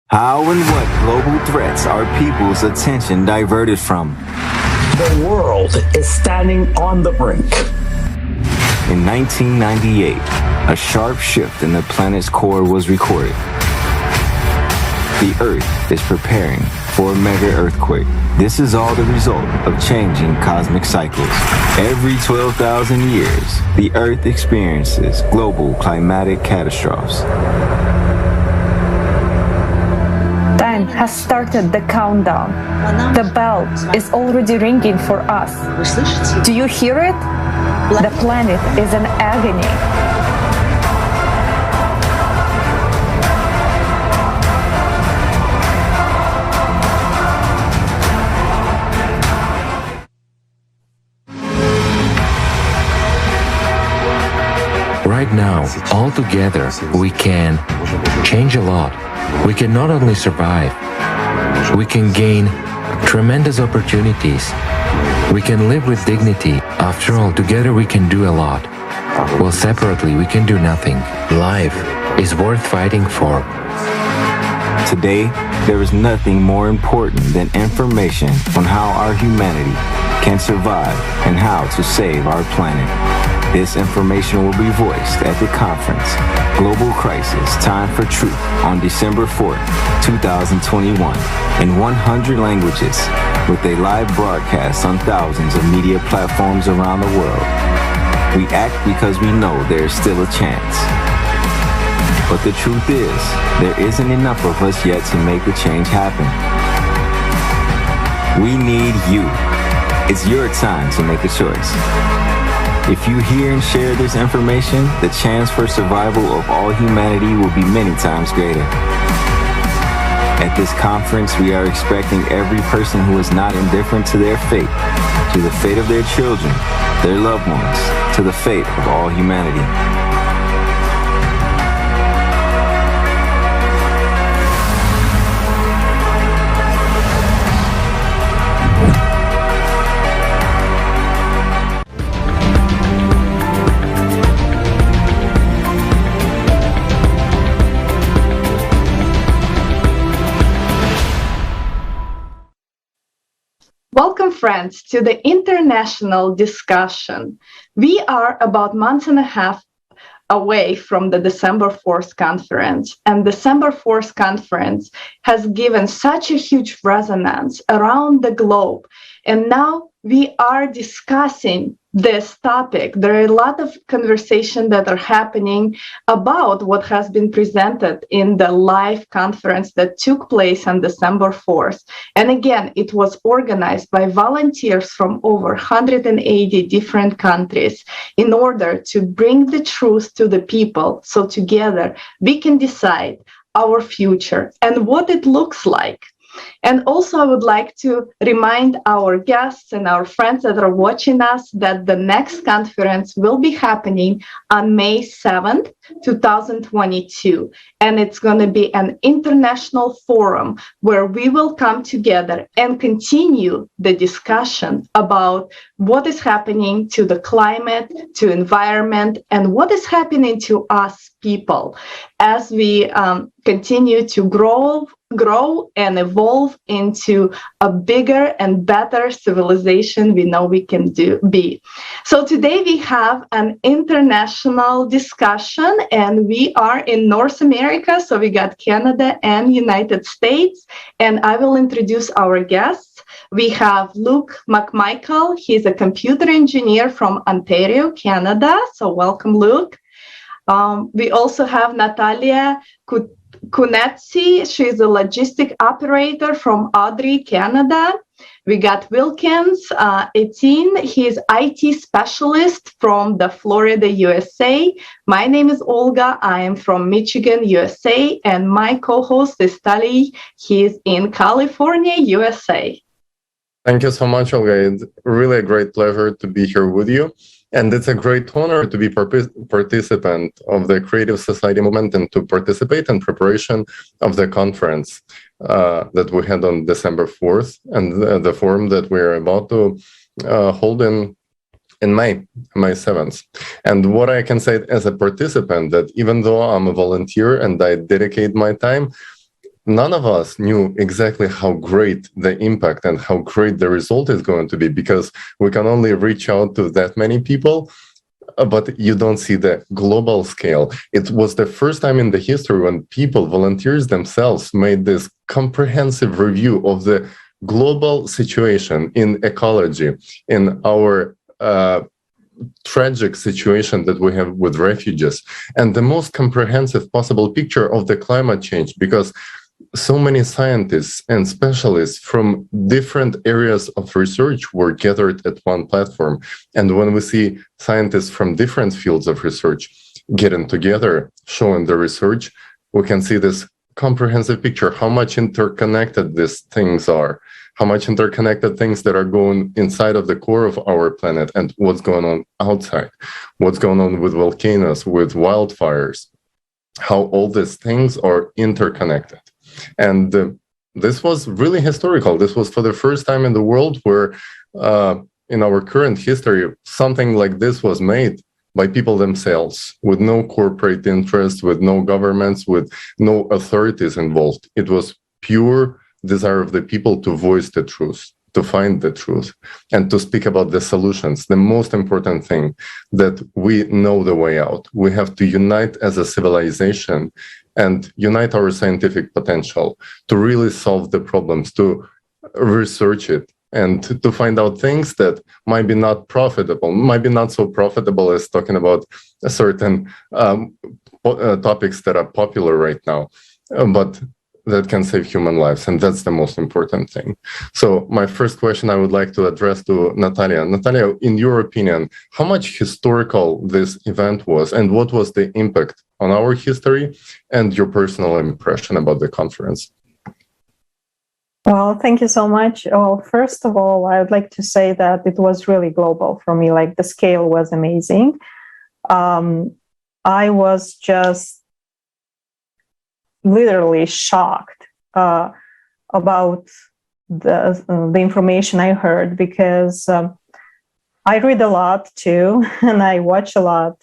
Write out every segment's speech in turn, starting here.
How and what global threats are people's attention diverted from? The world is standing on the brink. In 1998, a sharp shift in the planet's core was recorded. The Earth is preparing for a mega earthquake. This is all the result of changing cosmic cycles. Every 12,000 years, the Earth experiences global climatic catastrophes. Time has started the countdown. The bell is already ringing for us. Do you hear it? The planet is in agony. Right now, all together, we can change a lot. We can not only survive, we can gain tremendous opportunities. We can live with dignity. After all, together we can do a lot. While separately, we can do nothing. Life is worth fighting for. Today, there is nothing more important than information on how our humanity can survive and how to save our planet. This information will be voiced at the conference, Global Crisis, Time for Truth, on December 4th, 2021, in 100 languages, with a live broadcast on thousands of media platforms around the world. We act because we know there is still a chance. But the truth is, there isn't enough of us yet to make the change happen. We need you. It's your time to make a choice. If you hear and share this information, the chance for survival of all humanity will be many times greater. At this conference, we are expecting every person who is not indifferent to their fate, to the fate of their children, their loved ones, to the fate of all humanity. Welcome, friends, to the international discussion. We are about months and a half away from the December 4th conference, and December 4th conference has given such a huge resonance around the globe. And now we are discussing this topic. There are a lot of conversations that are happening about what has been presented in the live conference that took place on December 4th. And again, it was organized by volunteers from over 180 different countries in order to bring the truth to the people, so together we can decide our future and what it looks like. And also, I would like to remind our guests and our friends that are watching us that the next conference will be happening on May 7th, 2022. And it's going to be an international forum where we will come together and continue the discussion about what is happening to the climate, to environment, and what is happening to us people as we continue to grow and evolve into a bigger and better civilization we know we can be. So today we have an international discussion, and we are in North America, so we got Canada and United States, and I will introduce our guests. We have Luke McMichael. He's a computer engineer from Ontario, Canada. So welcome, Luke. We also have Natalia Kunetchy. She's a logistic operator from Audrey, Canada. We got Wilkins Etienne. He's IT specialist from the Florida, USA. My name is Olga. I am from Michigan, USA. And my co-host is Tali. He's in California, USA. Thank you so much, Olga. It's really a great pleasure to be here with you. And it's a great honor to be participant of the Creative Society movement and to participate in preparation of the conference that we had on December 4th and the forum that we're about to hold in May 7th. And what I can say as a participant, that even though I'm a volunteer and I dedicate my time, none of us knew exactly how great the impact and how great the result is going to be, because we can only reach out to that many people, but you don't see the global scale. It was the first time in the history when people, volunteers themselves, made this comprehensive review of the global situation in ecology, in our tragic situation that we have with refugees, and the most comprehensive possible picture of the climate change, because so many scientists and specialists from different areas of research were gathered at one platform. And when we see scientists from different fields of research getting together, showing the research, we can see this comprehensive picture, how much interconnected these things are, how much interconnected things that are going inside of the core of our planet, and what's going on outside, what's going on with volcanoes, with wildfires, how all these things are interconnected. And this was really historical. This was for the first time in the world where, in our current history, something like this was made by people themselves, with no corporate interest, with no governments, with no authorities involved. It was pure desire of the people to voice the truth, to find the truth, and to speak about the solutions. The most important thing, that we know the way out. We have to unite as a civilization and unite our scientific potential to really solve the problems, to research it, and to find out things that might be not profitable, might be not so profitable as talking about a certain topics that are popular right now, but that can save human lives. And that's the most important thing. So my first question I would like to address to Natalia. Natalia, in your opinion, how much historical this event was, and what was the impact on our history, and your personal impression about the conference? Well, thank you so much. Well, first of all, I would like to say that it was really global for me. Like, the scale was amazing. I was just literally shocked about the information I heard, because I read a lot too, and I watch a lot,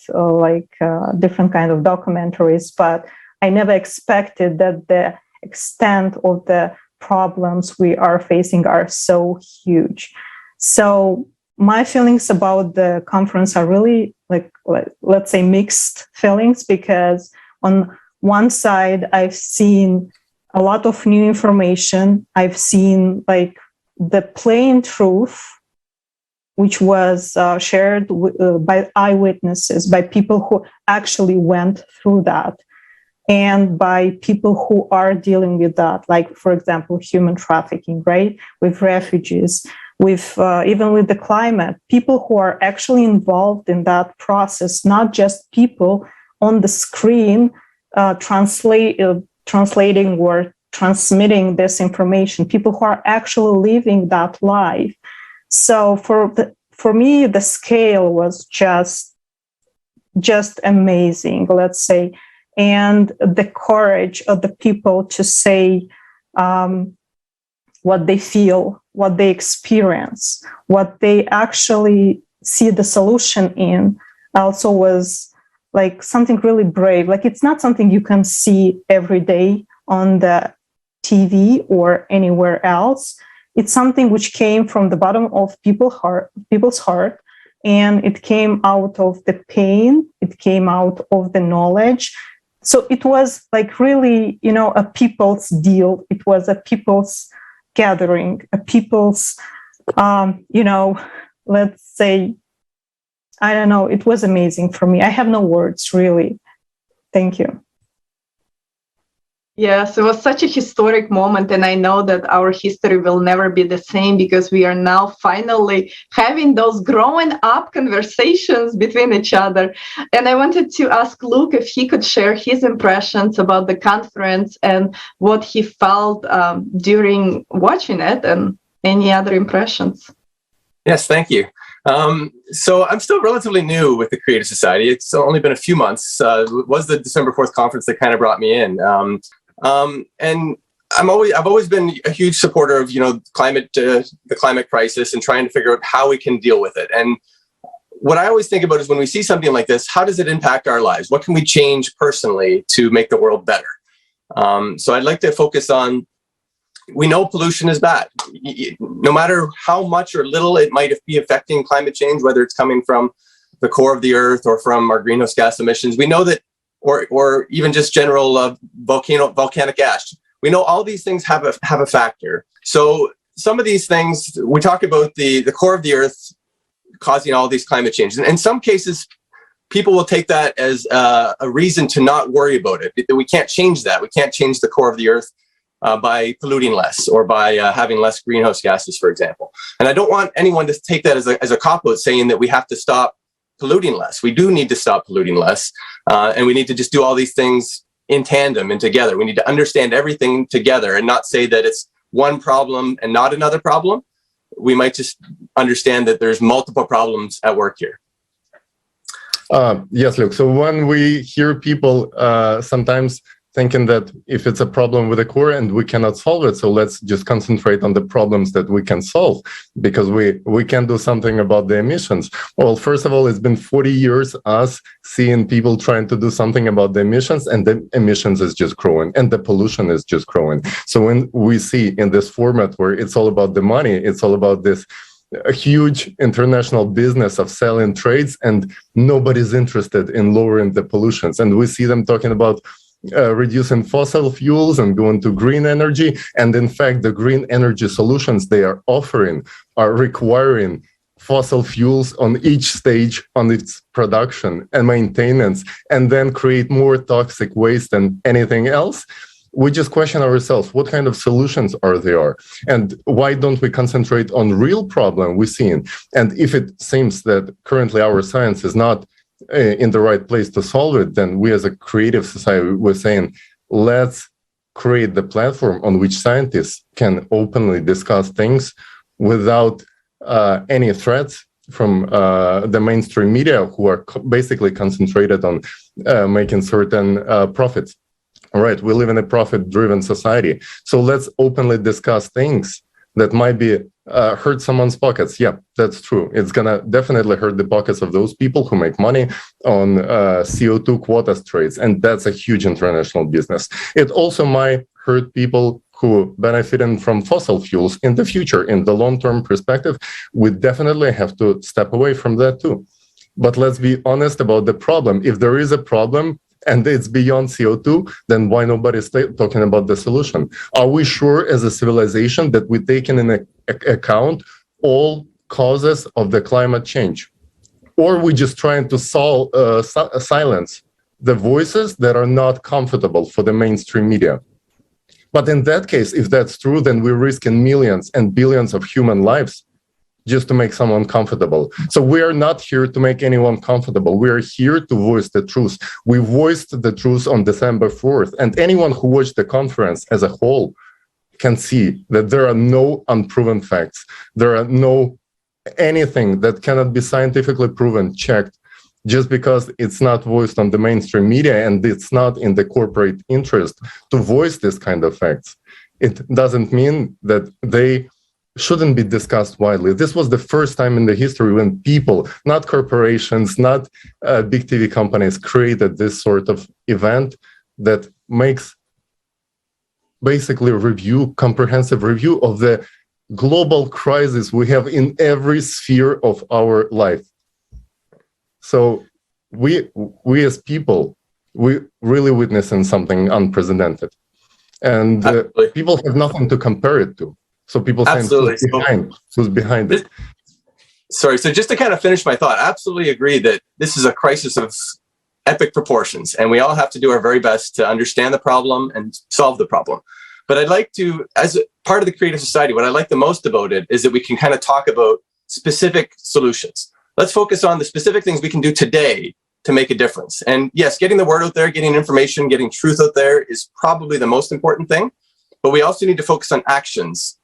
different kind of documentaries, but I never expected that the extent of the problems we are facing are so huge. So my feelings about the conference are really, let's say, mixed feelings, because on one side, I've seen a lot of new information. I've seen the plain truth, which was shared by eyewitnesses, by people who actually went through that, and by people who are dealing with that, like, for example, human trafficking, right? With refugees, with even with the climate, people who are actually involved in that process, not just people on the screen translating or transmitting this information, people who are actually living that life. So for me, the scale was just amazing, let's say, and the courage of the people to say what they feel, what they experience, what they actually see the solution in, also was like something really brave. Like, it's not something you can see every day on the TV or anywhere else. It's something which came from the bottom of people's heart, and it came out of the pain, it came out of the knowledge. So it was like really, a people's deal. It was a people's gathering, a people's, let's say, I don't know, it was amazing for me. I have no words, really. Thank you. Yes, it was such a historic moment, and I know that our history will never be the same, because we are now finally having those growing up conversations between each other. And I wanted to ask Luke if he could share his impressions about the conference and what he felt during watching it, and any other impressions. Yes, thank you. So I'm still relatively new with the Creative Society. It's only been a few months. It was the December 4th conference that kind of brought me in. And I've always been a huge supporter of, the climate crisis, and trying to figure out how we can deal with it. And what I always think about is, when we see something like this, how does it impact our lives? What can we change personally to make the world better? So I'd like to focus on, we know pollution is bad. No matter how much or little it might be affecting climate change, whether it's coming from the core of the earth or from our greenhouse gas emissions, we know that, or even just general volcanic ash. We know all these things have a factor. So some of these things, we talk about the core of the earth causing all these climate changes. And in some cases, people will take that as a reason to not worry about it. We can't change that. We can't change the core of the earth by polluting less or by having less greenhouse gases, for example. And I don't want anyone to take that as a cop-out saying that we have to stop polluting less. We do need to stop polluting less. And we need to just do all these things in tandem and together. We need to understand everything together and not say that it's one problem and not another problem. We might just understand that there's multiple problems at work here. Yes, Luke. So when we hear people sometimes thinking that if it's a problem with the core and we cannot solve it, so let's just concentrate on the problems that we can solve because we can do something about the emissions. Well, first of all, it's been 40 years us seeing people trying to do something about the emissions, and the emissions is just growing and the pollution is just growing. So when we see in this format where it's all about the money, it's all about this a huge international business of selling trades, and nobody's interested in lowering the pollutions. And we see them talking about reducing fossil fuels and going to green energy. And in fact, the green energy solutions they are offering are requiring fossil fuels on each stage on its production and maintenance, and then create more toxic waste than anything else. We just question ourselves, what kind of solutions are there? And why don't we concentrate on real problem we're seeing? And if it seems that currently our science is not in the right place to solve it, then we as a creative society, we're saying, let's create the platform on which scientists can openly discuss things without any threats from the mainstream media, who are basically concentrated on making certain profits. All right, we live in a profit-driven society. So let's openly discuss things that might be hurt someone's pockets. Yeah, that's true. It's gonna definitely hurt the pockets of those people who make money on CO2 quotas trades, and that's a huge international business. It also might hurt people who benefiting from fossil fuels in the future. In the long-term perspective, we definitely have to step away from that too. But let's be honest about the problem. If there is a problem, and it's beyond CO2, then why nobody's talking about the solution? Are we sure as a civilization that we're taking into account all causes of the climate change? Or are we just trying to silence the voices that are not comfortable for the mainstream media? But in that case, if that's true, then we're risking millions and billions of human lives just to make someone comfortable. So we are not here to make anyone comfortable. We are here to voice the truth. We voiced the truth on December 4th, and anyone who watched the conference as a whole can see that there are no unproven facts. There are no anything that cannot be scientifically proven, checked, just because it's not voiced on the mainstream media and it's not in the corporate interest to voice this kind of facts. It doesn't mean that they shouldn't be discussed widely. This was the first time in the history when people, not corporations, not big TV companies, created this sort of event that makes basically comprehensive review of the global crisis we have in every sphere of our life. So we as people, we really witnessing something unprecedented, and people have nothing to compare it to. So people saying, who's behind it? Sorry, so just to kind of finish my thought, absolutely agree that this is a crisis of epic proportions, and we all have to do our very best to understand the problem and solve the problem. But I'd like to, as part of the creative society, what I like the most about it is that we can kind of talk about specific solutions. Let's focus on the specific things we can do today to make a difference. And yes, getting the word out there, getting information, getting truth out there is probably the most important thing. But we also need to focus on actions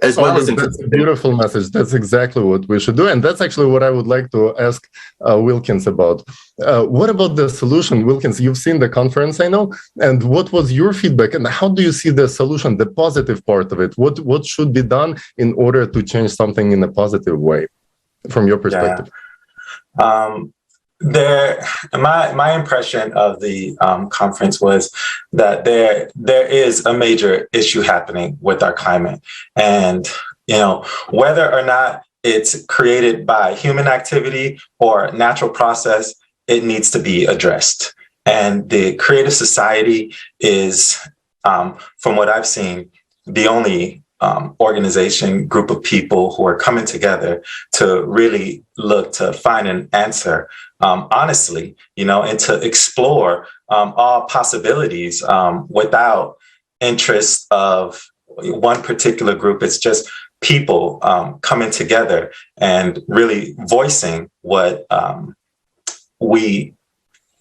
as well as that's a beautiful message. That's exactly what we should do, and that's actually what I would like to ask Wilkins about. What about the solution, Wilkins? You've seen the conference, I know, and what was your feedback, and how do you see the solution, the positive part of it? What should be done in order to change something in a positive way, from your perspective? Yeah. My impression of the conference was that there is a major issue happening with our climate, and whether or not it's created by human activity or natural process, it needs to be addressed. And the Creative Society is, from what I've seen, the only group of people who are coming together to really look to find an answer honestly, and to explore all possibilities without interest of one particular group. It's just people coming together and really voicing what we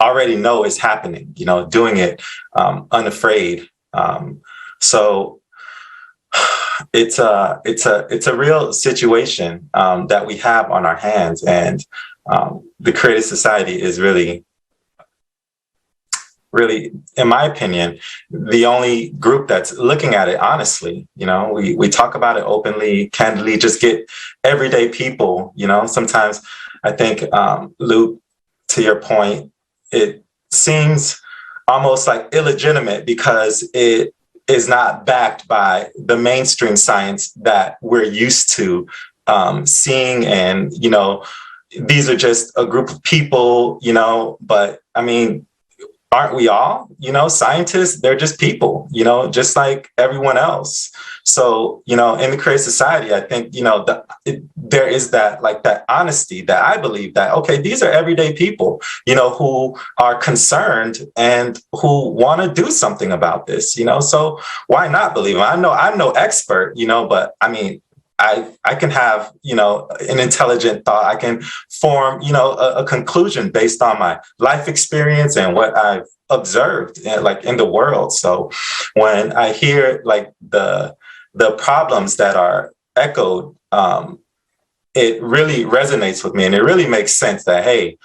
already know is happening, doing it unafraid. So it's a real situation that we have on our hands, and the Creative Society is really, in my opinion, the only group that's looking at it honestly. We talk about it openly, candidly, just get everyday people. Sometimes I think, Luke, to your point, it seems almost like illegitimate because it is not backed by the mainstream science that we're used to seeing. And, these are just a group of people, but I mean, aren't we all, scientists? They're just people, just like everyone else. So, in the Creative Society, I think, there is that honesty that I believe that, okay, these are everyday people, who are concerned and who want to do something about this, so why not believe them? I'm no expert, but I mean, I can have, an intelligent thought. I can form, a conclusion based on my life experience and what I've observed in the world. So when I hear the problems that are echoed, it really resonates with me, and it really makes sense that, hey,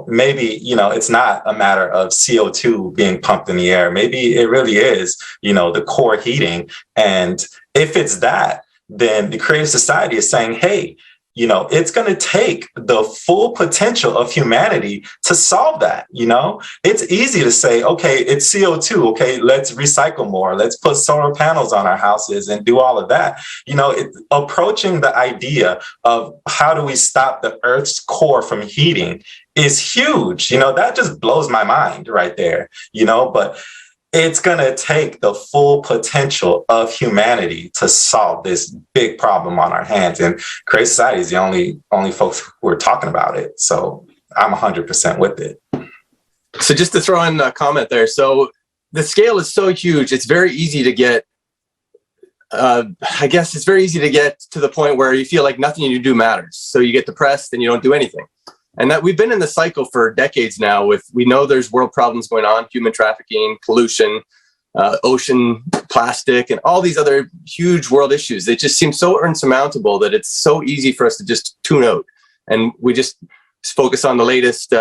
maybe, it's not a matter of CO2 being pumped in the air. Maybe it really is, the core heating. And if it's that, then the Creative Society is saying, hey, it's going to take the full potential of humanity to solve that. It's easy to say, okay, it's CO2. Okay, let's recycle more. Let's put solar panels on our houses and do all of that. Approaching the idea of how do we stop the Earth's core from heating is huge. That just blows my mind right there, but it's going to take the full potential of humanity to solve this big problem on our hands. And Creative Society is the only folks who are talking about it. So I'm 100% with it. So just to throw in a comment there. So the scale is so huge. It's very easy to get, it's very easy to get to the point where you feel like nothing you do matters. So you get depressed and you don't do anything. And that we've been in the cycle for decades now. We know there's world problems going on, human trafficking, pollution, ocean plastic, and all these other huge world issues. They just seem so insurmountable that it's so easy for us to just tune out. And we just focus on the latest,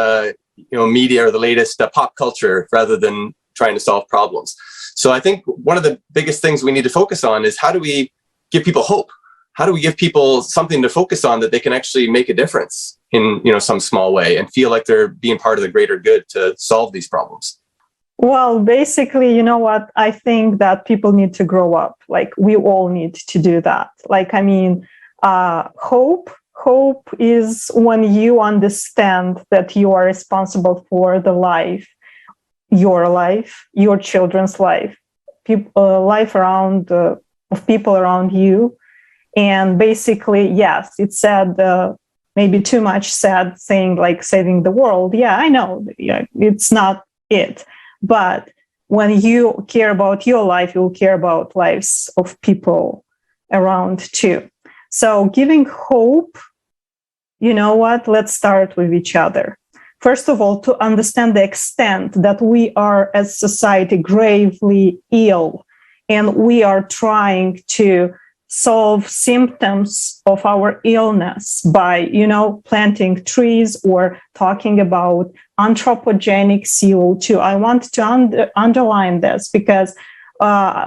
media or the latest pop culture rather than trying to solve problems. So I think one of the biggest things we need to focus on is how do we give people hope? How do we give people something to focus on that they can actually make a difference in, some small way and feel like they're being part of the greater good to solve these problems? Well, basically, what? I think that people need to grow up. We all need to do that. Hope is when you understand that you are responsible for the life, your children's life, life around of people around you. And basically, yes, it said maybe too much said saying saving the world. Yeah, I know. Yeah, it's not it. But when you care about your life, you'll care about lives of people around too. So giving hope, let's start with each other. First of all, to understand the extent that we are as society gravely ill, and we are trying to solve symptoms of our illness by, planting trees or talking about anthropogenic CO2. I want to underline this because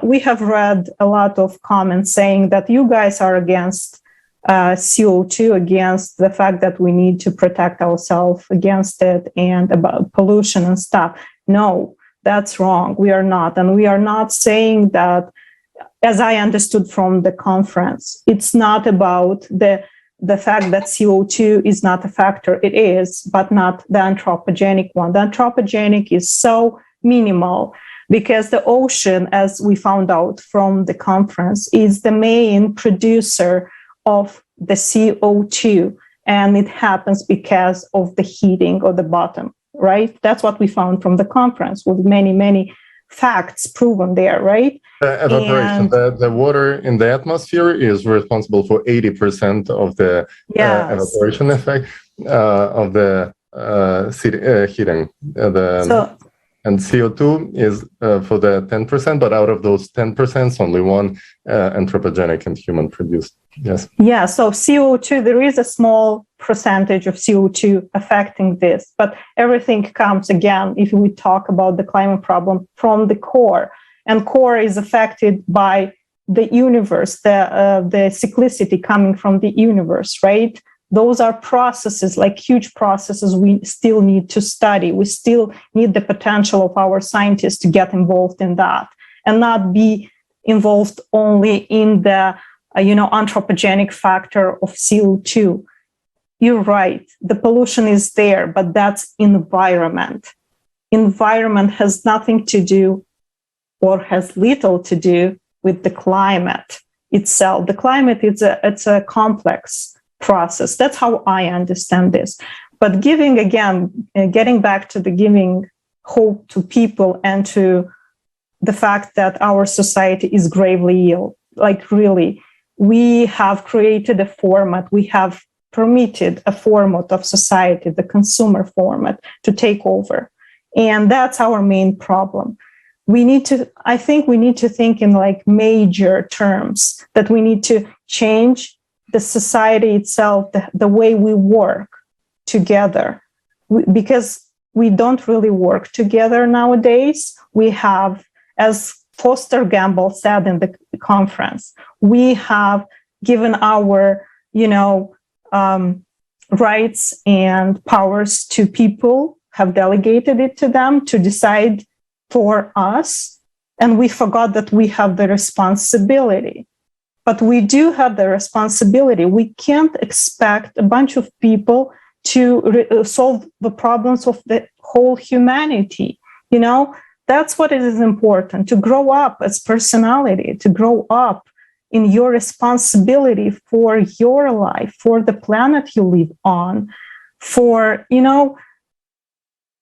we have read a lot of comments saying that you guys are against CO2, against the fact that we need to protect ourselves against it and about pollution and stuff. No, that's wrong. We are not. And we are not saying that, as I understood from the conference, it's not about the fact that CO2 is not a factor. It is, but not the anthropogenic one. The anthropogenic is so minimal because the ocean, as we found out from the conference, is the main producer of the CO2, and it happens because of the heating of the bottom, right? That's what we found from the conference, with many, many facts proven there, right? Evaporation. The water in the atmosphere is responsible for 80% of the evaporation effect of the heating. And CO2 is for the 10%, but out of those 10%, only one anthropogenic and human produced. Yes. Yeah, so CO2, there is a small percentage of CO2 affecting this, but everything comes, again, if we talk about the climate problem, from the core. And core is affected by the universe, the cyclicity coming from the universe, right? Those are processes, like huge processes we still need to study. We still need the potential of our scientists to get involved in that and not be involved only in the anthropogenic factor of CO2. You're right. The pollution is there, but that's environment. Environment has nothing to do, or has little to do, with the climate itself. The climate, it's a complex process. That's how I understand this. But getting back to the giving hope to people and to the fact that our society is gravely ill, like really, we have created a format, we have permitted a format of society, the consumer format, to take over. And that's our main problem. I think we need to think in like major terms, that we need to change the society itself, the way we work together, because we don't really work together nowadays. We have, as Foster Gamble said in the conference, we have given our, rights and powers to people, have delegated it to them to decide for us, and we forgot that we have the responsibility. But we do have the responsibility. We can't expect a bunch of people to solve the problems of the whole humanity. That's what it is important, to grow up as personality, to grow up in your responsibility for your life, for the planet you live on,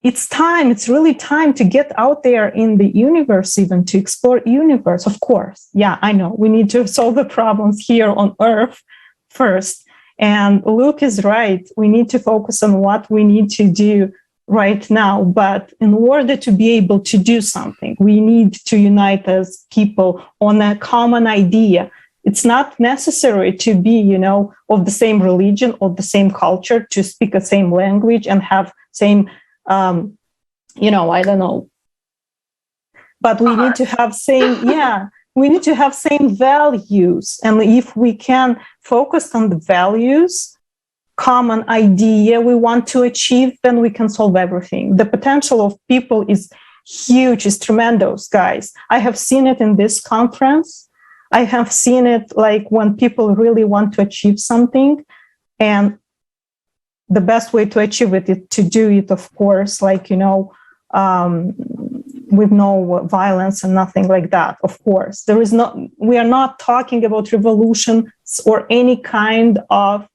it's really time to get out there in the universe, even to explore universe, of course. Yeah, I know we need to solve the problems here on Earth first. And Luke is right. We need to focus on what we need to do right now. But in order to be able to do something, we need to unite as people on a common idea. It's not necessary to be, of the same religion or the same culture, to speak the same language and have same I don't know, but we need to have same values. And if we can focus on the values, common idea we want to achieve, then we can solve everything. The potential of people is huge, is tremendous, guys. I have seen it in this conference. I have seen it like when people really want to achieve something, and the best way to achieve it is to do it, of course, with no violence and nothing like that. Of course, we are not talking about revolutions or any kind of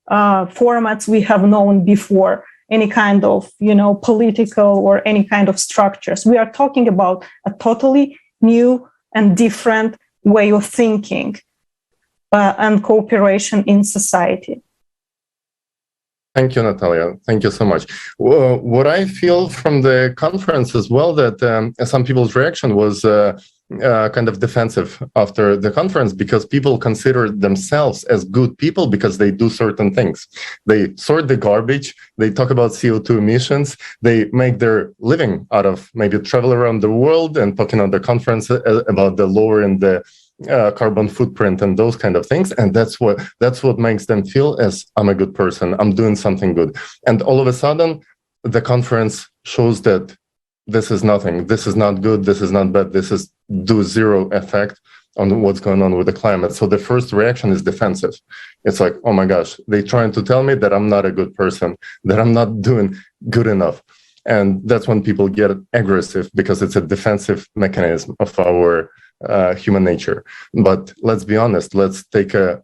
formats we have known before, any kind of, political or any kind of structures. We are talking about a totally new and different way of thinking and cooperation in society. Thank you, Natalia. Thank you so much. What I feel from the conference as well, that some people's reaction was kind of defensive after the conference, because people consider themselves as good people because they do certain things. They sort the garbage, they talk about CO2 emissions, they make their living out of maybe travel around the world and talking on the conference about the lowering the carbon footprint and those kind of things, and that's what makes them feel as I'm a good person, I'm doing something good. And all of a sudden the conference shows that this is nothing, this is not good, this is not bad, this is do zero effect on what's going on with the climate. So the first reaction is defensive. It's like, oh my gosh, they're trying to tell me that I'm not a good person, that I'm not doing good enough. And that's when people get aggressive, because it's a defensive mechanism of our human nature. But let's be honest, let's take a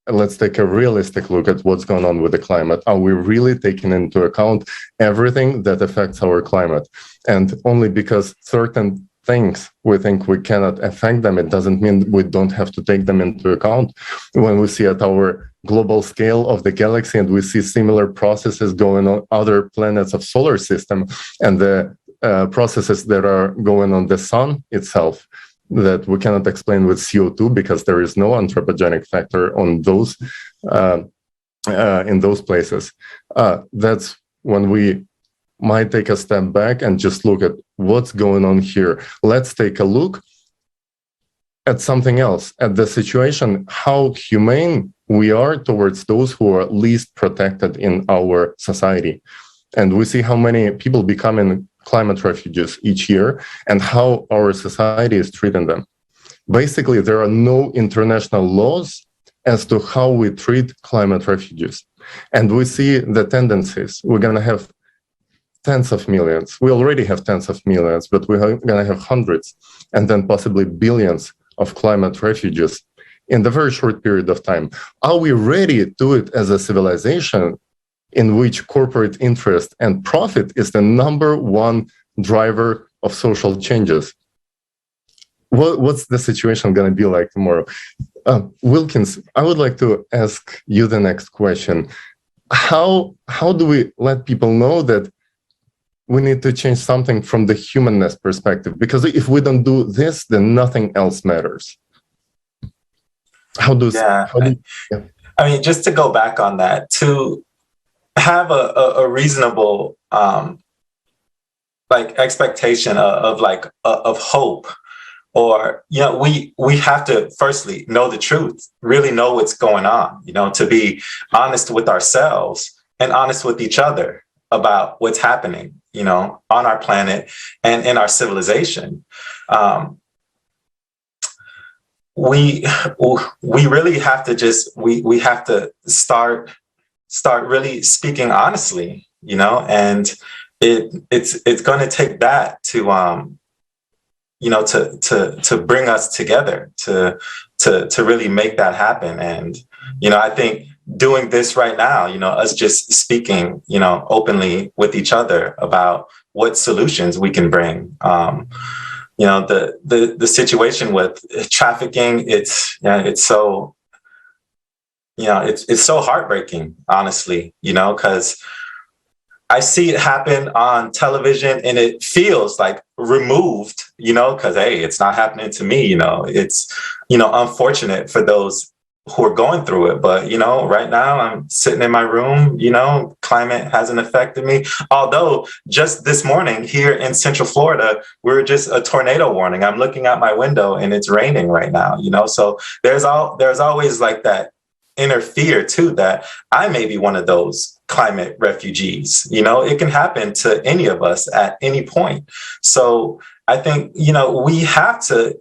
realistic look at what's going on with the climate. Are we really taking into account everything that affects our climate? And only because certain things we think we cannot affect them, it doesn't mean we don't have to take them into account. When we see at our global scale of the galaxy and we see similar processes going on other planets of solar system, and the processes that are going on the sun itself that we cannot explain with CO2 because there is no anthropogenic factor on those in those places. That's when we might take a step back and just look at what's going on here. Let's take a look at something else, at the situation, how humane we are towards those who are least protected in our society. And we see how many people becoming climate refugees each year and how our society is treating them. Basically, there are no international laws as to how we treat climate refugees. And we see the tendencies. We're going to have tens of millions. We already have tens of millions, but we're going to have hundreds and then possibly billions of climate refugees in the very short period of time. Are we ready to do it as a civilization in which corporate interest and profit is the number one driver of social changes? What's the situation going to be like tomorrow? Wilkins, I would like to ask you the next question. How do we let people know that we need to change something from the humanness perspective? Because if we don't do this, then nothing else matters. I mean, just to go back on that, to have a reasonable like expectation of hope, or we have to firstly know the truth, really know what's going on, to be honest with ourselves and honest with each other about what's happening, on our planet and in our civilization. We really have to we have to start really speaking honestly, and it's going to take that to to bring us together, to really make that happen. And I think doing this right now, us just speaking, openly with each other about what solutions we can bring. The situation with trafficking, it's so, it's so heartbreaking, honestly, because I see it happen on television and it feels like removed, because, hey, it's not happening to me, it's, unfortunate for those who are going through it. But, right now I'm sitting in my room, climate hasn't affected me. Although just this morning here in Central Florida, we're just a tornado warning. I'm looking out my window and it's raining right now, so there's always like that inner fear too, that I may be one of those climate refugees. It can happen to any of us at any point. So I think, we have to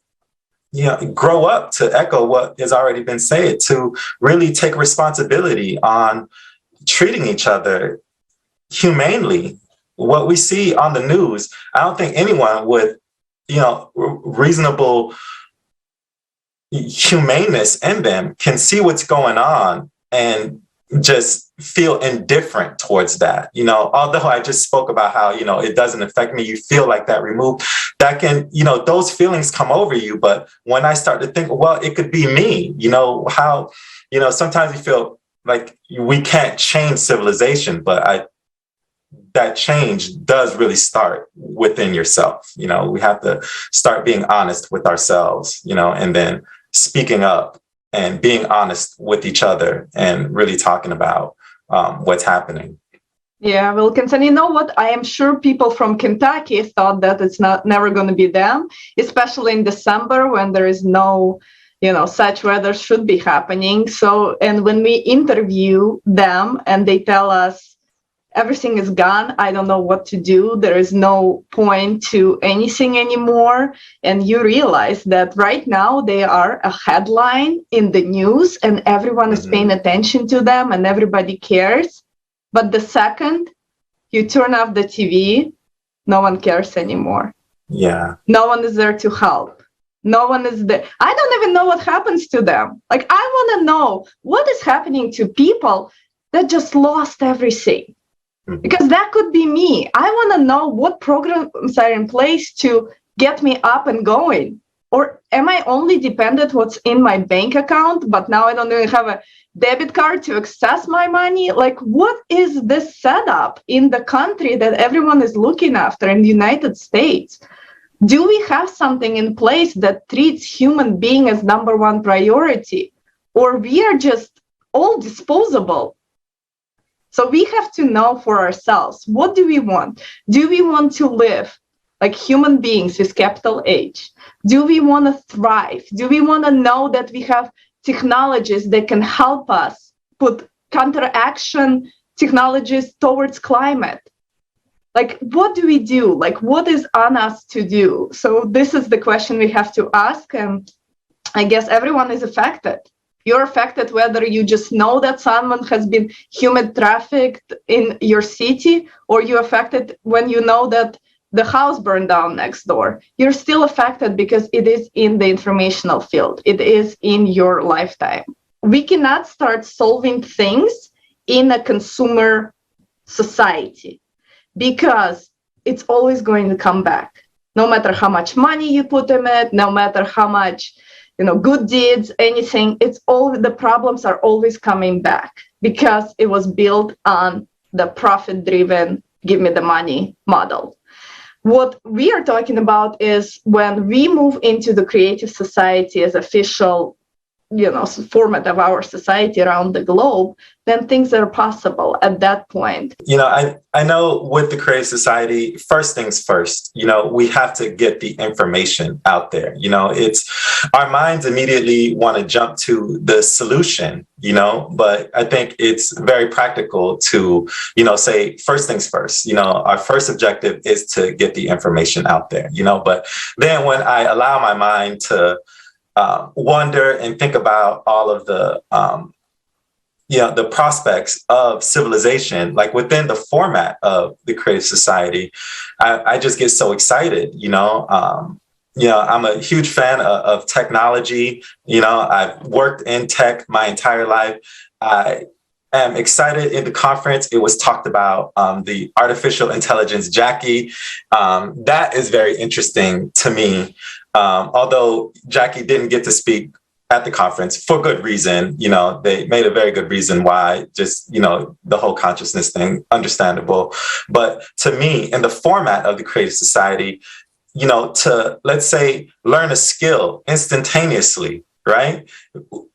grow up, to echo what has already been said, to really take responsibility on treating each other humanely. What we see on the news, I don't think anyone with, reasonable humaneness in them can see what's going on and just feel indifferent towards that. Although I just spoke about how, it doesn't affect me, you feel like that removed, that can, those feelings come over you. But when I start to think, well, it could be me, how, sometimes you feel like we can't change civilization, but that change does really start within yourself. We have to start being honest with ourselves, and then speaking up and being honest with each other and really talking about what's happening. Yeah, Wilkinson, you know what? I am sure people from Kentucky thought that it's never going to be them, especially in December when there is no, such weather should be happening. So, and when we interview them and they tell us everything is gone, I don't know what to do, there is no point to anything anymore. And you realize that right now they are a headline in the news and everyone is paying attention to them and everybody cares. But the second you turn off the TV, no one cares anymore. Yeah. No one is there to help. No one is there. I don't even know what happens to them. Like, I want to know what is happening to people that just lost everything. Because that could be me. I want to know what programs are in place to get me up and going. Or am I only dependent what's in my bank account, but now I don't even have a debit card to access my money? Like, what is this setup in the country that everyone is looking after in the United States? Do we have something in place that treats human being as number one priority? Or we are just all disposable? So we have to know for ourselves, what do we want? Do we want to live like human beings with capital H? Do we want to thrive? Do we want to know that we have technologies that can help us put counteraction technologies towards climate? Like, what do we do? Like, what is on us to do? So this is the question we have to ask. And I guess everyone is affected. You're affected whether you just know that someone has been human trafficked in your city, or you're affected when you know that the house burned down next door. You're still affected because it is in the informational field. It is in your lifetime. We cannot start solving things in a consumer society because it's always going to come back. No matter how much money you put in it, no matter how much good deeds, anything, the problems are always coming back because it was built on the profit-driven, give me the money model. What we are talking about is when we move into the creative society as official, format of our society around the globe, then things are possible at that point. I know with the Creative Society, first things first, we have to get the information out there. It's our minds immediately want to jump to the solution, but I think it's very practical to, say first things first. Our first objective is to get the information out there, but then when I allow my mind to wonder and think about all of the the prospects of civilization, like within the format of the Creative Society, I just get so excited. I'm a huge fan of technology. I've worked in tech my entire life. I am excited in the conference. It was talked about the artificial intelligence, Jackie. That is very interesting to me. Although Jackie didn't get to speak at the conference for good reason, they made a very good reason why, just, the whole consciousness thing, understandable. But to me, in the format of the Creative Society, to, let's say, learn a skill instantaneously, right?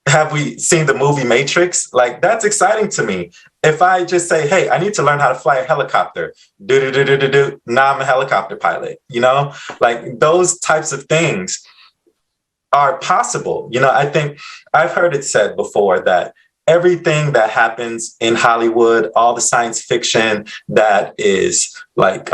Have we seen the movie Matrix? Like, that's exciting to me. If I just say, hey, I need to learn how to fly a helicopter, now I'm a helicopter pilot, like those types of things are possible. I think I've heard it said before that everything that happens in Hollywood, all the science fiction that is like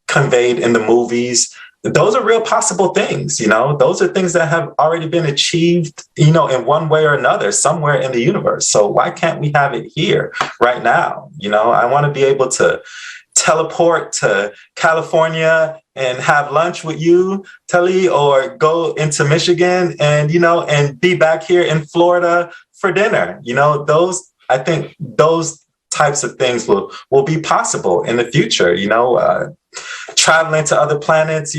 conveyed in the movies, those are real possible things. Those are things that have already been achieved, in one way or another, somewhere in the universe. So why can't we have it here right now? I want to be able to teleport to California and have lunch with you, Telly, or go into Michigan and, and be back here in Florida for dinner. I think those types of things will be possible in the future, traveling to other planets,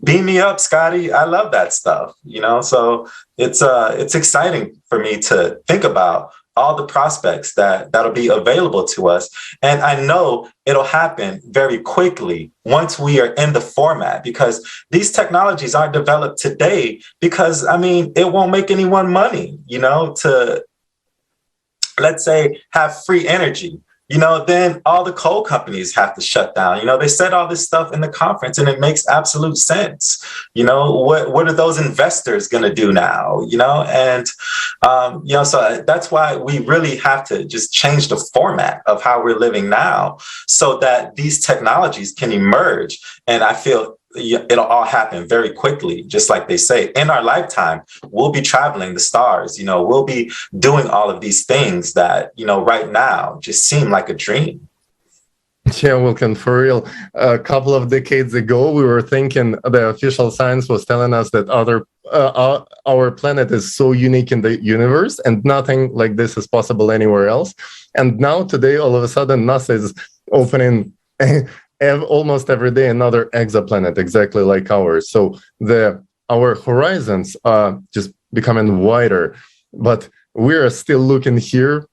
beam me up, Scotty. I love that stuff, so it's exciting for me to think about all the prospects that'll be available to us. And I know it'll happen very quickly once we are in the format, because these technologies aren't developed today because, it won't make anyone money, to, let's say, have free energy. then all the coal companies have to shut down. They said all this stuff in the conference, and it makes absolute sense. What are those investors going to do now? So that's why we really have to just change the format of how we're living now so that these technologies can emerge. And I feel it'll all happen very quickly, just like they say. In our lifetime, we'll be traveling the stars, we'll be doing all of these things that, right now just seem like a dream. Yeah, Wilkin, for real. A couple of decades ago, we were thinking the official science was telling us that our planet is so unique in the universe and nothing like this is possible anywhere else. And now today, all of a sudden, NASA is opening almost every day another exoplanet exactly like ours. So our horizons are just becoming wider, but we are still looking here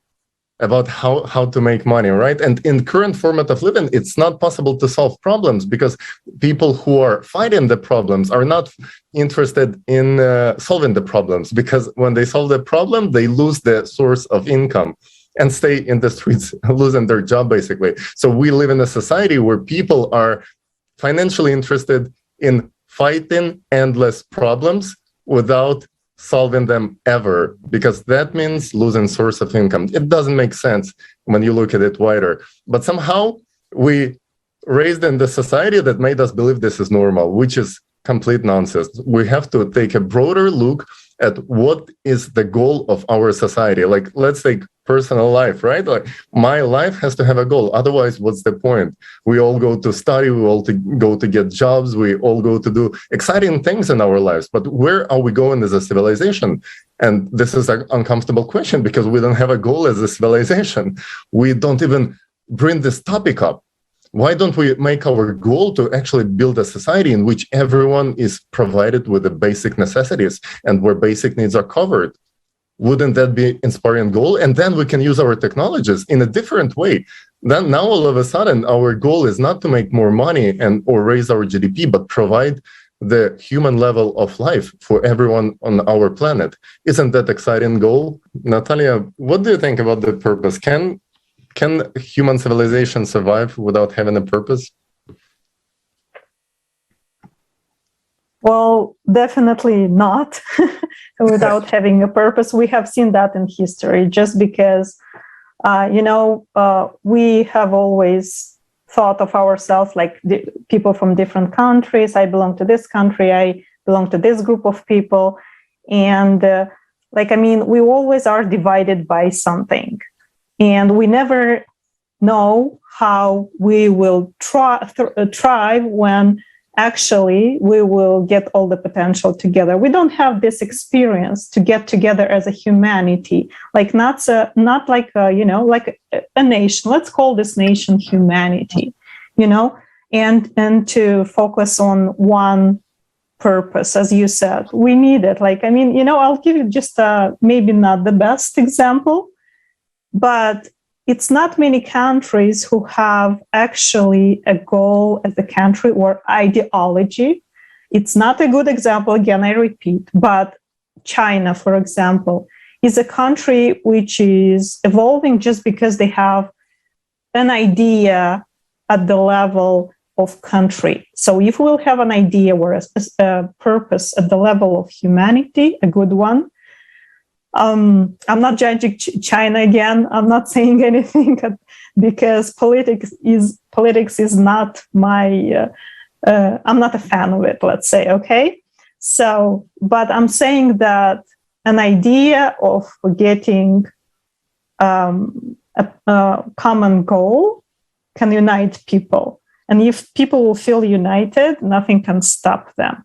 about how to make money, right? And in current format of living, it's not possible to solve problems because people who are fighting the problems are not interested in solving the problems, because when they solve the problem, they lose the source of income and stay in the streets, losing their job, basically. So we live in a society where people are financially interested in fighting endless problems without solving them ever, because that means losing source of income. It doesn't make sense when you look at it wider. But somehow we raised in the society that made us believe this is normal, which is complete nonsense. We have to take a broader look at what is the goal of our society. Like, let's take personal life, right? Like, my life has to have a goal. Otherwise, what's the point? We all go to study, we all go to get jobs, we all go to do exciting things in our lives. But where are we going as a civilization? And this is an uncomfortable question because we don't have a goal as a civilization. We don't even bring this topic up. Why don't we make our goal to actually build a society in which everyone is provided with the basic necessities and where basic needs are covered? Wouldn't that be inspiring goal? And then we can use our technologies in a different way. Then now all of a sudden, our goal is not to make more money or raise our GDP, but provide the human level of life for everyone on our planet. Isn't that exciting goal? Natalia, what do you think about the purpose? Can human civilization survive without having a purpose? Well, definitely not without having a purpose. We have seen that in history, just because, we have always thought of ourselves like people from different countries. I belong to this country. I belong to this group of people. And we always are divided by something. And we never know how we will thrive when actually we will get all the potential together. We don't have this experience to get together as a humanity, like not like a nation. Let's call this nation humanity, and to focus on one purpose, as you said. We need it. I'll give you just maybe not the best example, but it's not many countries who have actually a goal as a country or ideology. It's not a good example, again, I repeat, but China, for example, is a country which is evolving just because they have an idea at the level of country. So if we'll have an idea or a purpose at the level of humanity, a good one, I'm not judging China again. I'm not saying anything because politics is not my. I'm not a fan of it. Let's say, okay. So, but I'm saying that an idea of getting a common goal can unite people, and if people will feel united, nothing can stop them.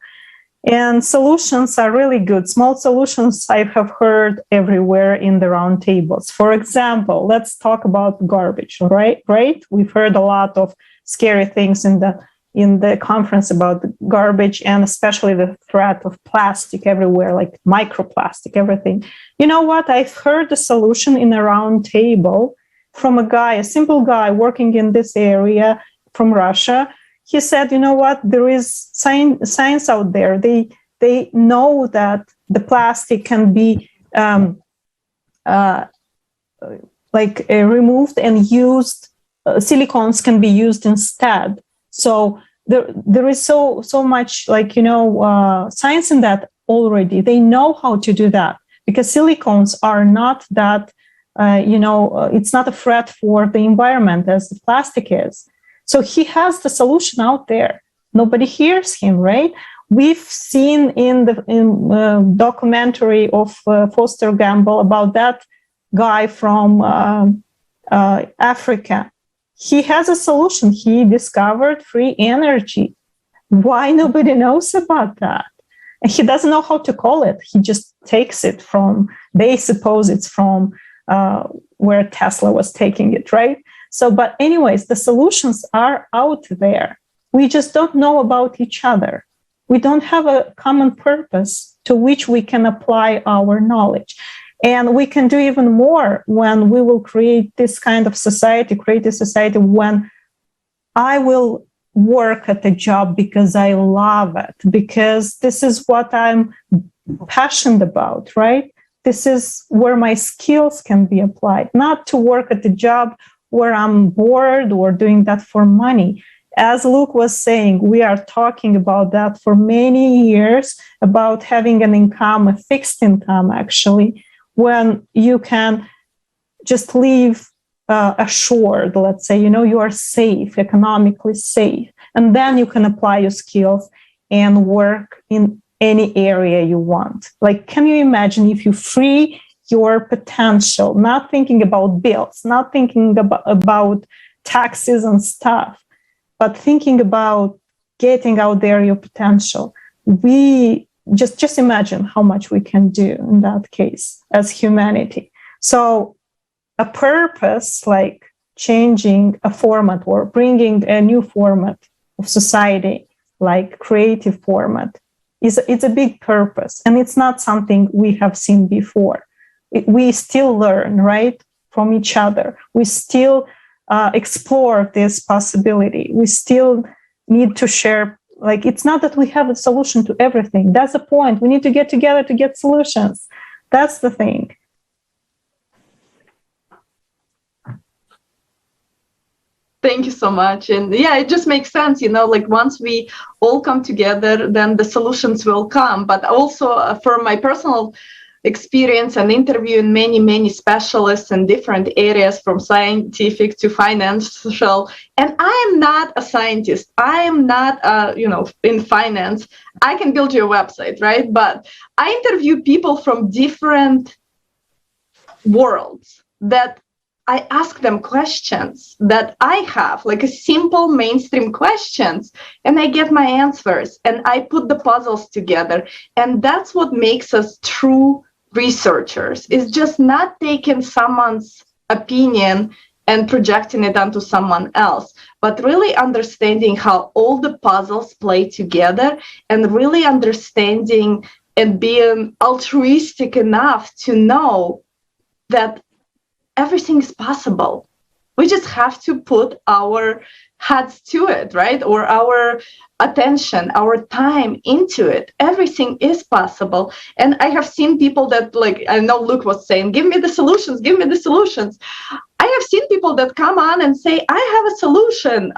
And solutions are really good. Small solutions I have heard everywhere in the round tables. For example, let's talk about garbage, right? We've heard a lot of scary things in the conference about garbage, and especially the threat of plastic everywhere, like microplastic, everything. You know what? I've heard a solution in a round table from a simple guy working in this area from Russia. He said, you know what, there is science out there. They know that the plastic can be removed and used. Silicones can be used instead. So there is so much science in that already. They know how to do that because silicones are not that it's not a threat for the environment as the plastic is. So he has the solution out there. Nobody hears him, right? We've seen in the documentary of Foster Gamble about that guy from Africa. He has a solution. He discovered free energy. Why nobody knows about that? And he doesn't know how to call it. He just takes it from, they suppose it's from where Tesla was taking it, right? So, but anyways, the solutions are out there. We just don't know about each other. We don't have a common purpose to which we can apply our knowledge. And we can do even more when we will create this kind of society, create a society when I will work at a job because I love it, because this is what I'm passionate about, right? This is where my skills can be applied, not to work at a job where I'm bored or doing that for money. As Luke was saying, we are talking about that for many years, about having an income, a fixed income, actually, when you can just live assured, let's say, you are safe, economically safe, and then you can apply your skills and work in any area you want. Like, can you imagine if you free your potential, not thinking about bills, not thinking about taxes and stuff, but thinking about getting out there your potential? We just imagine how much we can do in that case as humanity. So a purpose like changing a format or bringing a new format of society, like creative format, it's a big purpose. And it's not something we have seen before. We still learn, right, from each other. We still explore this possibility. We still need to share. Like, it's not that we have a solution to everything. That's the point. We need to get together to get solutions. That's the thing. Thank you so much. And yeah, it just makes sense, like once we all come together, then the solutions will come. But also from my personal experience and interviewing many specialists in different areas, from scientific to financial, and I am not a scientist. I am not in finance. I can build you a website, right? But I interview people from different worlds that I ask them questions that I have, like a simple mainstream questions, and I get my answers, and I put the puzzles together. And that's what makes us true researchers, is just not taking someone's opinion and projecting it onto someone else, but really understanding how all the puzzles play together, and really understanding and being altruistic enough to know that everything is possible. We just have to put our heads to it, right? Or our attention, our time into it. Everything is possible. And I have seen people that, like, I know Luke was saying, give me the solutions, give me the solutions. I have seen people that come on and say, I have a solution.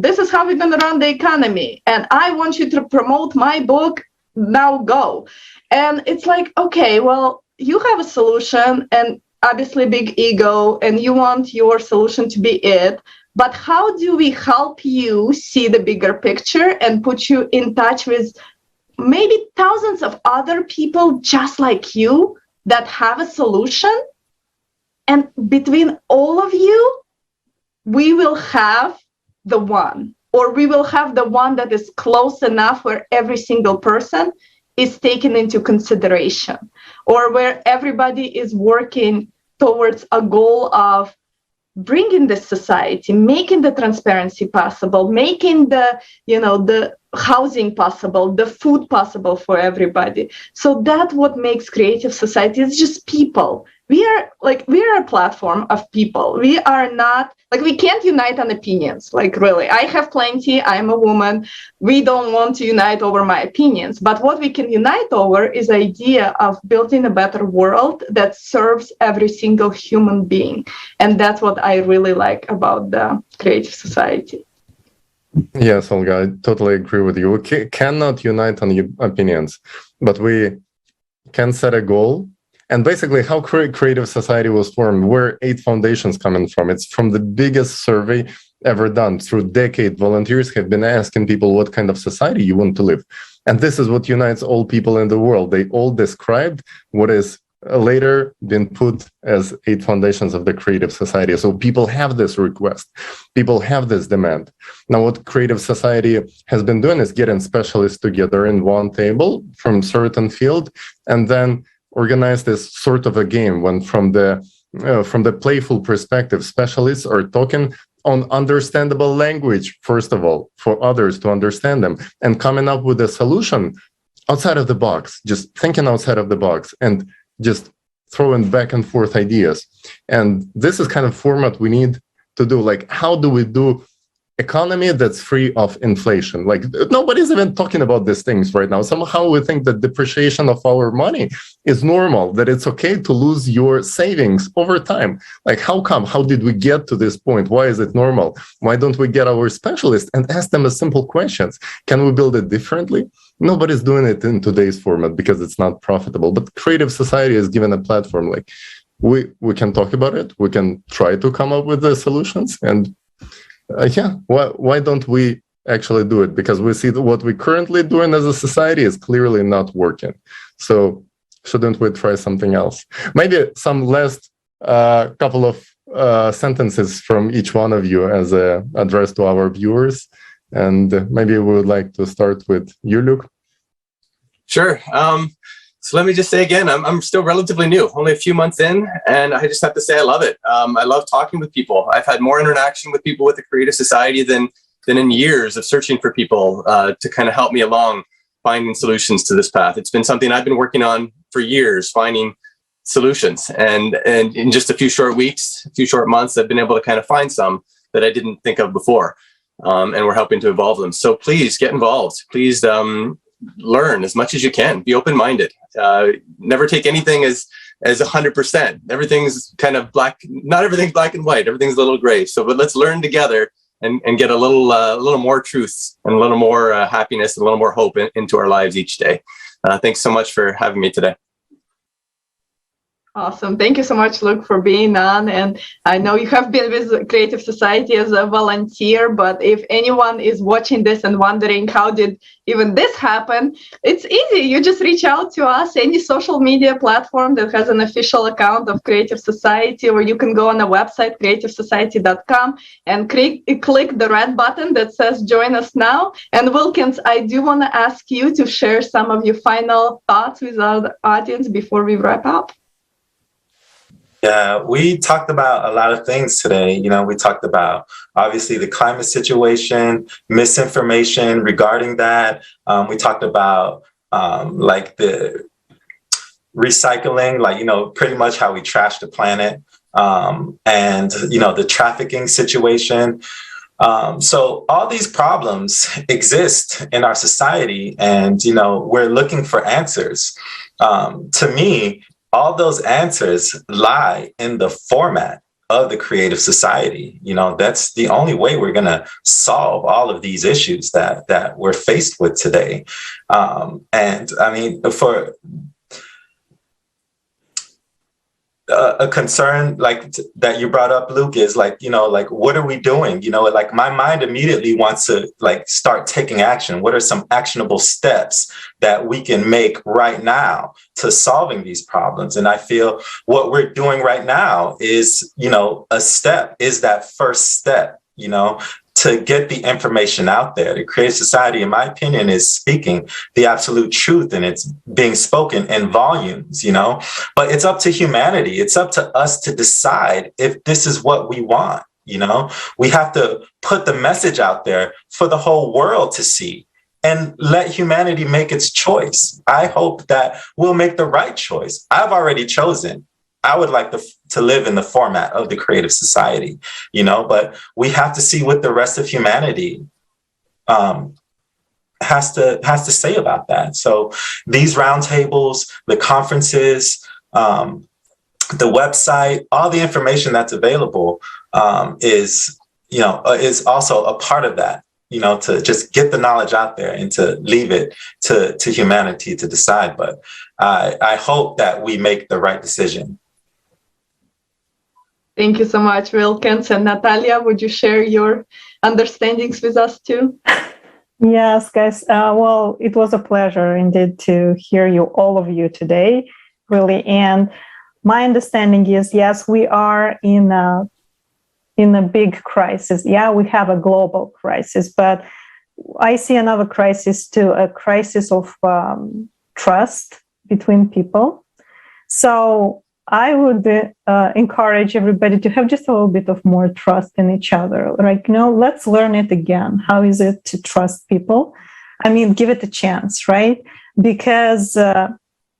This is how we're going to run the economy. And I want you to promote my book. Now go. And it's like, okay, well, you have a solution, and obviously big ego, and you want your solution to be it. But how do we help you see the bigger picture and put you in touch with maybe thousands of other people just like you that have a solution? And between all of you, we will have the one, or we will have the one that is close enough where every single person is taken into consideration, or where everybody is working towards a goal of bringing this society, making the transparency possible, making the housing possible, the food possible for everybody. So that's what makes creative society. It's just people. We are a platform of people. We are not like, we can't unite on opinions. Like, really, I have plenty. I'm a woman. We don't want to unite over my opinions. But what we can unite over is the idea of building a better world that serves every single human being. And that's what I really like about the creative society. Yes, Olga, I totally agree with you. We cannot unite on opinions, but we can set a goal. And basically, how Creative Society was formed, where 8 foundations coming from. It's from the biggest survey ever done. Through decades, volunteers have been asking people what kind of society you want to live. And this is what unites all people in the world. They all described what is later been put as 8 foundations of the Creative Society. So people have this request. People have this demand. Now, what Creative Society has been doing is getting specialists together in one table from certain field, and then organize this sort of a game when from the playful perspective, specialists are talking on understandable language, first of all, for others to understand them, and coming up with a solution outside of the box, just thinking outside of the box and just throwing back and forth ideas. And this is kind of format we need to do. Like, how do we do economy that's free of inflation? Like, nobody's even talking about these things right now. Somehow we think that depreciation of our money is normal, that it's okay to lose your savings over time. Like, how come? How did we get to this point? Why is it normal? Why don't we get our specialists and ask them a simple questions? Can we build it differently? Nobody's doing it in today's format because it's not profitable. But Creative Society is given a platform. Like, we can talk about it. We can try to come up with the solutions. And why don't we actually do it? Because we see that what we're currently doing as a society is clearly not working. So shouldn't we try something else? Maybe some last couple of sentences from each one of you as an address to our viewers. And maybe we would like to start with you, Luke. Sure. So let me just say again, I'm still relatively new, only a few months in, and I just have to say I love it. I love talking with people. I've had more interaction with people with the Creative Society than in years of searching for people to kind of help me along finding solutions to this path. It's been something I've been working on for years, finding solutions. And in just a few short weeks, a few short months, I've been able to kind of find some that I didn't think of before. And we're helping to evolve them. So please get involved. Please learn as much as you can. Be open-minded. Never take anything as 100%. Everything's kind of black. Not everything's black and white. Everything's a little gray. So, but let's learn together and get a little more truth and a little more happiness and a little more hope into our lives each day. Thanks so much for having me today. Awesome. Thank you so much, Luke, for being on. And I know you have been with Creative Society as a volunteer, but if anyone is watching this and wondering how did even this happen, it's easy. You just reach out to us, any social media platform that has an official account of Creative Society, or you can go on the website, creativesociety.com, and click the red button that says join us now. And Wilkins, I do want to ask you to share some of your final thoughts with our audience before we wrap up. Yeah, we talked about a lot of things today. You know, we talked about obviously the climate situation, misinformation regarding that. We talked about like the recycling, like, you know, pretty much how we trash the planet, and, you know, the trafficking situation. So all these problems exist in our society, and, you know, we're looking for answers. To me, all those answers lie in the format of the Creative Society. You know, that's the only way we're going to solve all of these issues that we're faced with today. And I mean, for a concern like that you brought up, Luke, is like, you know, like, what are we doing? You know, like my mind immediately wants to like start taking action. What are some actionable steps that we can make right now to solving these problems? And I feel what we're doing right now is, you know, is that first step, you know, to get the information out there. The Creative Society, in my opinion, is speaking the absolute truth, and it's being spoken in volumes, you know, but it's up to humanity. It's up to us to decide if this is what we want. You know, we have to put the message out there for the whole world to see. and let humanity make its choice. I hope that we'll make the right choice. I've already chosen. I would like to live in the format of the creative society, but we have to see what the rest of humanity has to say about that. So these roundtables, the conferences, the website, all the information that's available is also a part of that, to just get the knowledge out there and to leave it to humanity to decide. But I hope that we make the right decision. Thank you so much, Wilkins. And Natalia, would you share your understandings with us too? Yes, guys. Well, it was a pleasure indeed to hear all of you today, really. And my understanding is, yes, we are in a big crisis. Yeah, we have a global crisis, but I see another crisis too, a crisis of trust between people. So I would encourage everybody to have just a little bit of more trust in each other. Like, let's learn it again. How is it to trust people? I mean, give it a chance, right? Because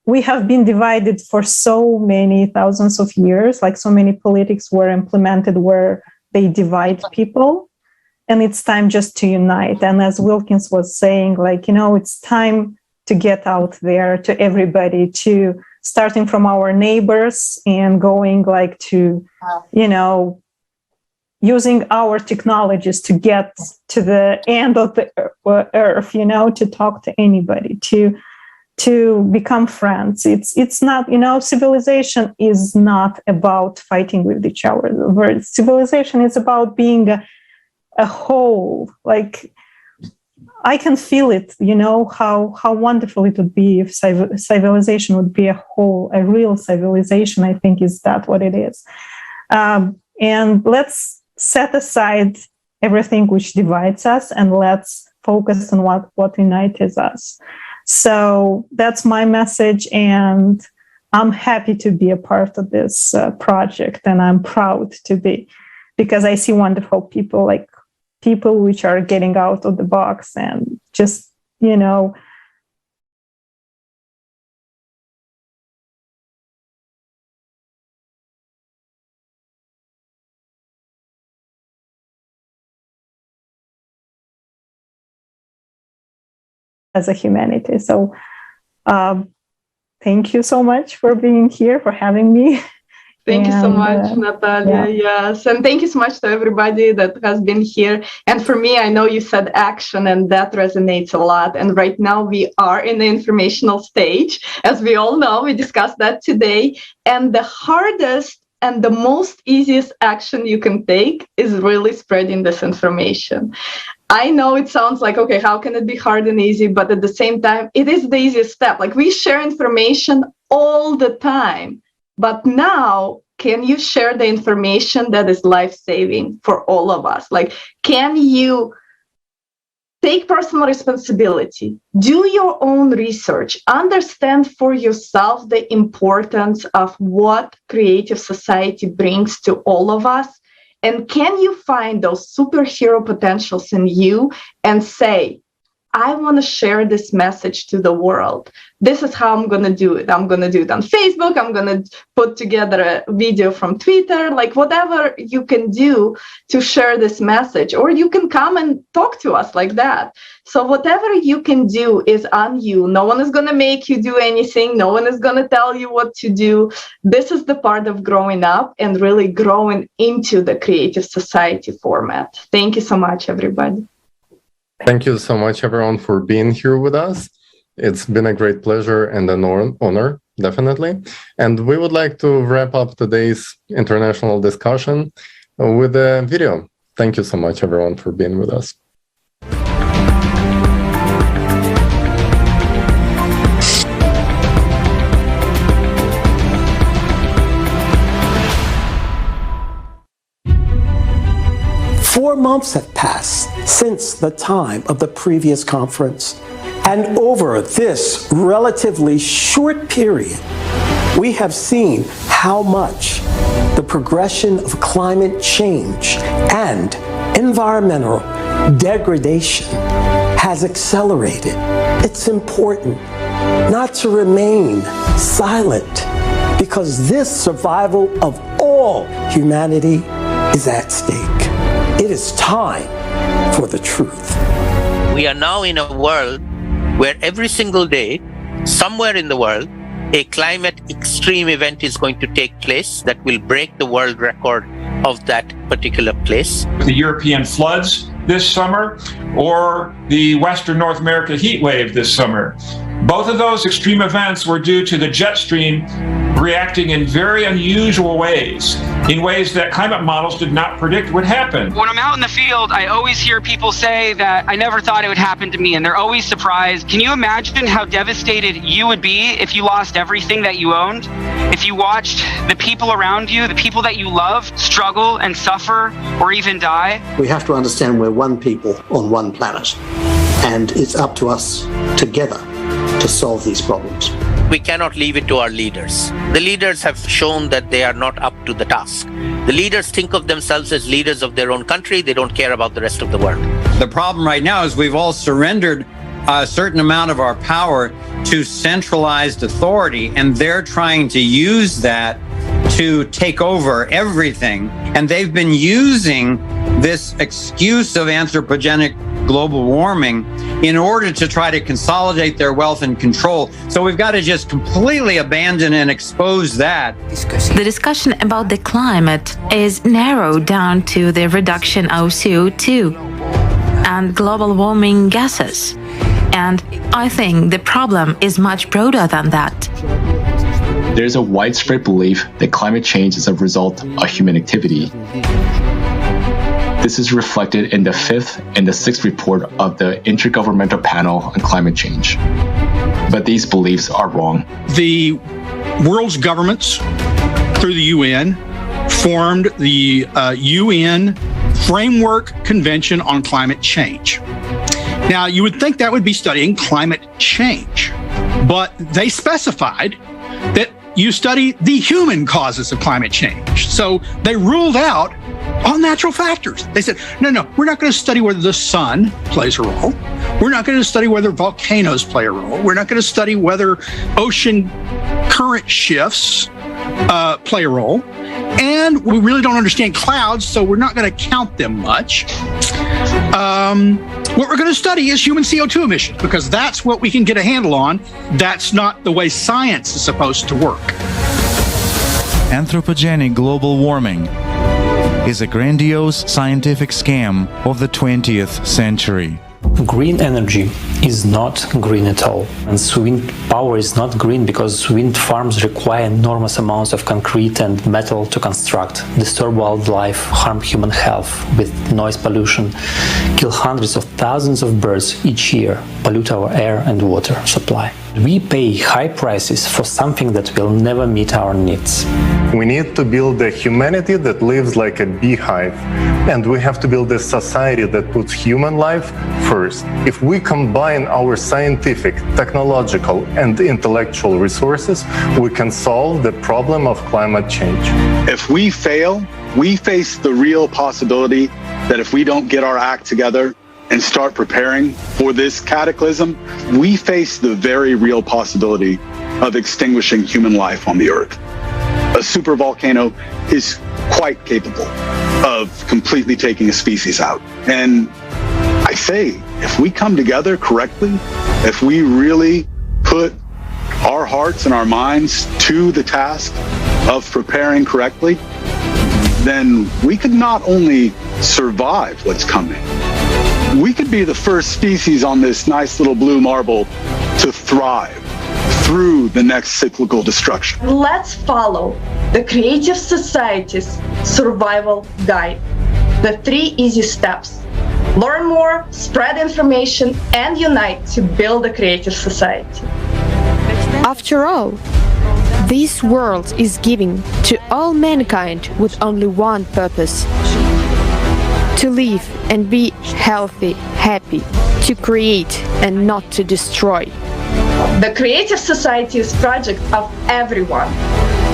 we have been divided for so many thousands of years, like so many politics were implemented where they divide people. And it's time just to unite. And as Wilkins was saying, it's time to get out there to everybody, to starting from our neighbors and going to, using our technologies to get to the end of the earth, to talk to anybody, to become friends. It's not, civilization is not about fighting with each other. Civilization is about being a whole. I can feel it, how wonderful it would be if civilization would be a whole, a real civilization. I think is that what it is. And let's set aside everything which divides us and let's focus on what unites us. So that's my message, and I'm happy to be a part of this project, and I'm proud to be, because I see wonderful people, people which are getting out of the box and just, as a humanity. So thank you so much for being here, for having me. Thank you so much, Natalia. Yeah. Yes. And thank you so much to everybody that has been here. And for me, I know you said action, and that resonates a lot. And right now we are in the informational stage. As we all know, we discussed that today. And the hardest and the most easiest action you can take is really spreading this information. I know it sounds like, okay, how can it be hard and easy? But at the same time, it is the easiest step. We share information all the time. But now, can you share the information that is life-saving for all of us? Can you take personal responsibility, do your own research, understand for yourself the importance of what creative society brings to all of us? And can you find those superhero potentials in you and say, I want to share this message to the world. This is how I'm going to do it. I'm going to do it on Facebook. I'm going to put together a video from Twitter, whatever you can do to share this message, or you can come and talk to us like that. So whatever you can do is on you. No one is going to make you do anything. No one is going to tell you what to do. This is the part of growing up and really growing into the creative society format. Thank you so much, everybody. Thank you so much, everyone, for being here with us. It's been a great pleasure and an honor, definitely. And we would like to wrap up today's international discussion with a video. Thank you so much, everyone, for being with us. Four months have passed since the time of the previous conference. And over this relatively short period, we have seen how much the progression of climate change and environmental degradation has accelerated. It's important not to remain silent because this survival of all humanity is at stake. It is time for the truth. We are now in a world where every single day, somewhere in the world, a climate extreme event is going to take place that will break the world record of that particular place. The European floods this summer or the Western North America heat wave this summer. Both of those extreme events were due to the jet stream reacting in very unusual ways, in ways that climate models did not predict would happen. When I'm out in the field, I always hear people say that I never thought it would happen to me, and they're always surprised. Can you imagine how devastated you would be if you lost everything that you owned? If you watched the people around you, the people that you love, struggle and suffer or even die? We have to understand we're one people on one planet, and it's up to us together to solve these problems. We cannot leave it to our leaders. The leaders have shown that they are not up to the task. The leaders think of themselves as leaders of their own country. They don't care about the rest of the world. The problem right now is we've all surrendered a certain amount of our power to centralized authority, and they're trying to use that to take over everything. And they've been using this excuse of anthropogenic global warming in order to try to consolidate their wealth and control. So we've got to just completely abandon and expose that. The discussion about the climate is narrowed down to the reduction of CO2 and global warming gases. And I think the problem is much broader than that. There's a widespread belief that climate change is a result of human activity. This is reflected in the 5th and the 6th report of the Intergovernmental Panel on Climate Change. But these beliefs are wrong. The world's governments, through the UN, formed the UN Framework Convention on Climate Change. Now, you would think that would be studying climate change, but they specified that you study the human causes of climate change. So they ruled out all natural factors. They said, no, we're not going to study whether the sun plays a role. We're not going to study whether volcanoes play a role. We're not going to study whether ocean current shifts play a role. And we really don't understand clouds, so we're not going to count them much. What we're going to study is human CO2 emissions, because that's what we can get a handle on. That's not the way science is supposed to work. Anthropogenic global warming is a grandiose scientific scam of the 20th century. Green energy is not green at all. And wind power is not green because wind farms require enormous amounts of concrete and metal to construct, disturb wildlife, harm human health with noise pollution, kill hundreds of thousands of birds each year, pollute our air and water supply. We pay high prices for something that will never meet our needs. We need to build a humanity that lives like a beehive, and we have to build a society that puts human life first. If we combine our scientific, technological, and intellectual resources, we can solve the problem of climate change. If we fail, we face the real possibility that if we don't get our act together and start preparing for this cataclysm, we face the very real possibility of extinguishing human life on the Earth. A supervolcano is quite capable of completely taking a species out. And I say, if we come together correctly, if we really put our hearts and our minds to the task of preparing correctly, then we could not only survive what's coming, we could be the first species on this nice little blue marble to thrive through the next cyclical destruction. Let's follow the Creative Society's survival guide. The 3 easy steps. Learn more, spread information, and unite to build a creative society. After all, this world is given to all mankind with only one purpose: to live and be healthy, happy, to create and not to destroy. The Creative Society is a project of everyone.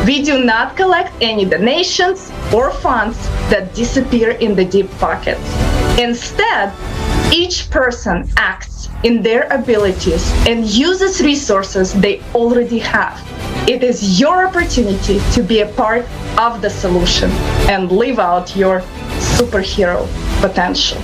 We do not collect any donations or funds that disappear in the deep pockets. Instead, each person acts in their abilities and uses resources they already have. It is your opportunity to be a part of the solution and live out your superhero potential.